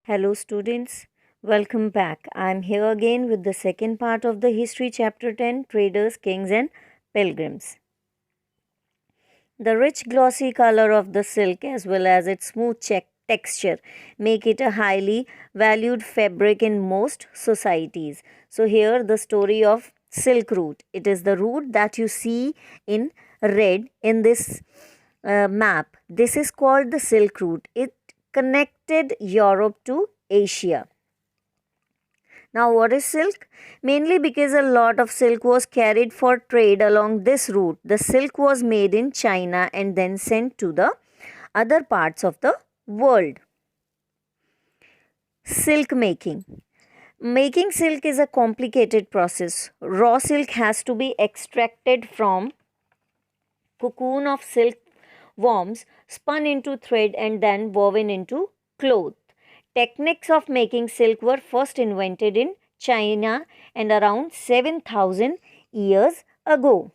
Hello, students. Welcome back. I'm here again with the second part of the History Chapter 10 Traders, Kings, and Pilgrims. The rich, glossy color of the silk, as well as its smooth texture, make it a highly valued fabric in most societies. So, here the story of Silk Route. It is the route that you see in red in this map. This is called the Silk Route. It connected Europe to Asia. Now, what is silk? Mainly because a lot of silk was carried for trade along this route. The silk was made in China and then sent to the other parts of the world. Silk making. Making silk is a complicated process. Raw silk has to be extracted from cocoon of silk worms, spun into thread and then woven into cloth. Techniques of making silk were first invented in China and around 7,000 years ago.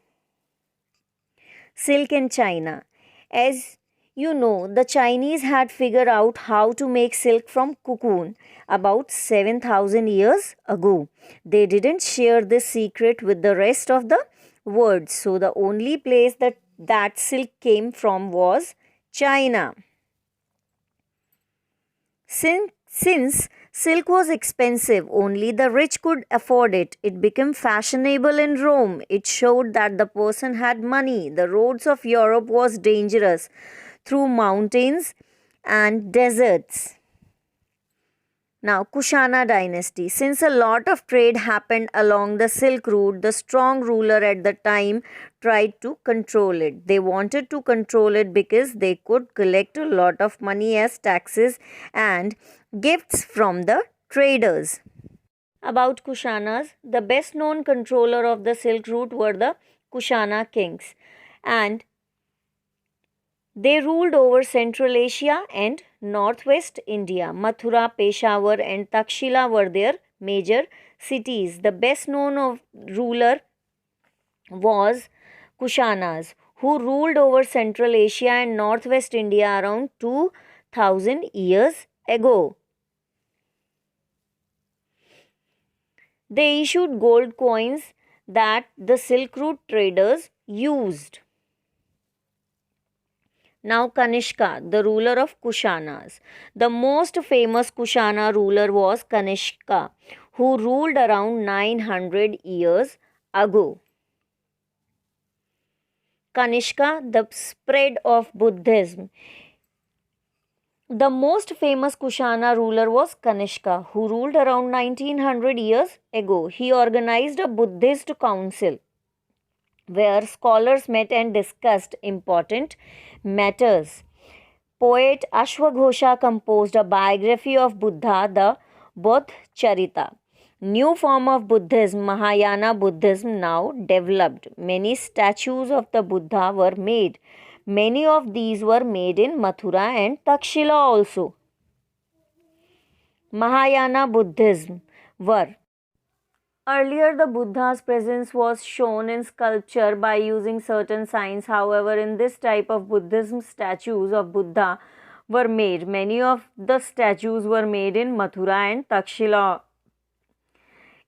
Silk in China. As you know, the Chinese had figured out how to make silk from cocoon about 7,000 years ago. They didn't share this secret with the rest of the world, so the only place that silk came from was China. Since silk was expensive, only the rich could afford it. It became fashionable in Rome. It showed that the person had money. The roads of Europe was dangerous through mountains and deserts. Now, Kushana dynasty. Since a lot of trade happened along the Silk Route, the strong ruler at the time tried to control it. They wanted to control it because they could collect a lot of money as taxes and gifts from the traders. About Kushanas, the best known controller of the Silk Route were the Kushana kings, and they ruled over Central Asia and Northwest India. Mathura, Peshawar, and Takshila were their major cities. The best known ruler was Kushanas, who ruled over Central Asia and Northwest India around 2000 years ago. They issued gold coins that the Silk Route traders used. Now Kanishka, the ruler of Kushanas. The most famous Kushana ruler was Kanishka, who ruled around 900 years ago. Kanishka, the spread of Buddhism. The most famous Kushana ruler was Kanishka, who ruled around 1900 years ago. He organized a Buddhist council where scholars met and discussed important matters. Poet Ashwaghosha composed a biography of Buddha, the Bodh Charita. New form of Buddhism, Mahayana Buddhism, now developed. Many statues of the Buddha were made. Many of these were made in Mathura and Takshila also. Mahayana Buddhism were. Earlier, the Buddha's presence was shown in sculpture by using certain signs. However, in this type of Buddhism, statues of Buddha were made. Many of the statues were made in Mathura and Takshila.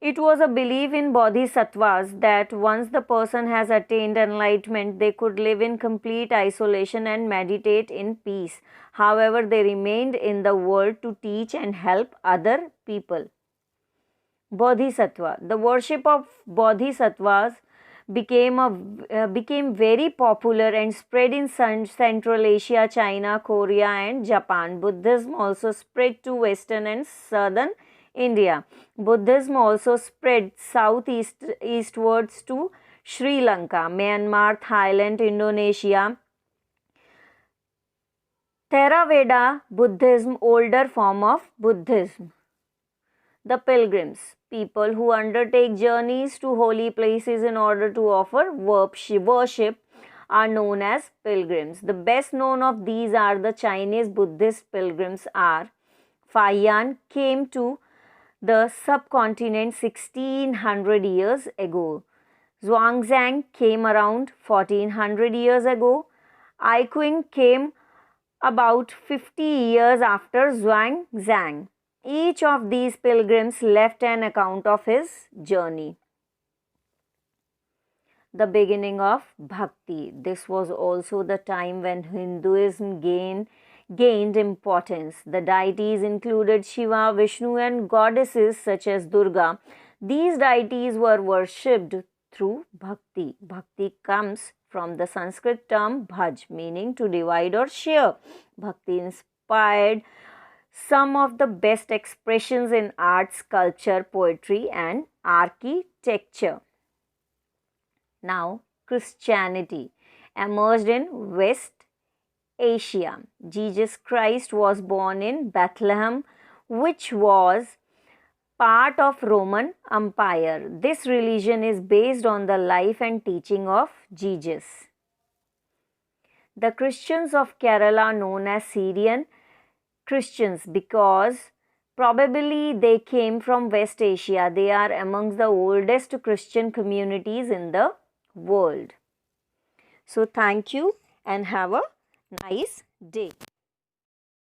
It was a belief in bodhisattvas that once the person has attained enlightenment, they could live in complete isolation and meditate in peace. However, they remained in the world to teach and help other people. Bodhisattva. The worship of bodhisattvas became very popular and spread in Central Asia, China, Korea, and Japan. Buddhism also spread to Western and Southern India. Buddhism also spread eastwards to Sri Lanka, Myanmar, Thailand, Indonesia. Theravada Buddhism, older form of Buddhism. The pilgrims, people who undertake journeys to holy places in order to offer worship, are known as pilgrims. The best known of these are the Chinese Buddhist pilgrims are Fayan, came to the subcontinent 1600 years ago. Zhuangzhang came around 1400 years ago. Aiqing came about 50 years after Zhuangzhang. Each of these pilgrims left an account of his journey. The beginning of Bhakti. This was also the time when Hinduism gained importance. The deities included Shiva, Vishnu, and goddesses such as Durga. These deities were worshipped through Bhakti. Bhakti comes from the Sanskrit term bhaj, meaning to divide or share. Bhakti inspired some of the best expressions in art, sculpture, poetry, and architecture. Now, Christianity emerged in West Asia. Jesus Christ was born in Bethlehem, which was part of Roman Empire. This religion is based on the life and teaching of Jesus. The Christians of Kerala are known as Syrian Christians because probably they came from West Asia. They are amongst the oldest Christian communities in the world. So thank you and have a nice day.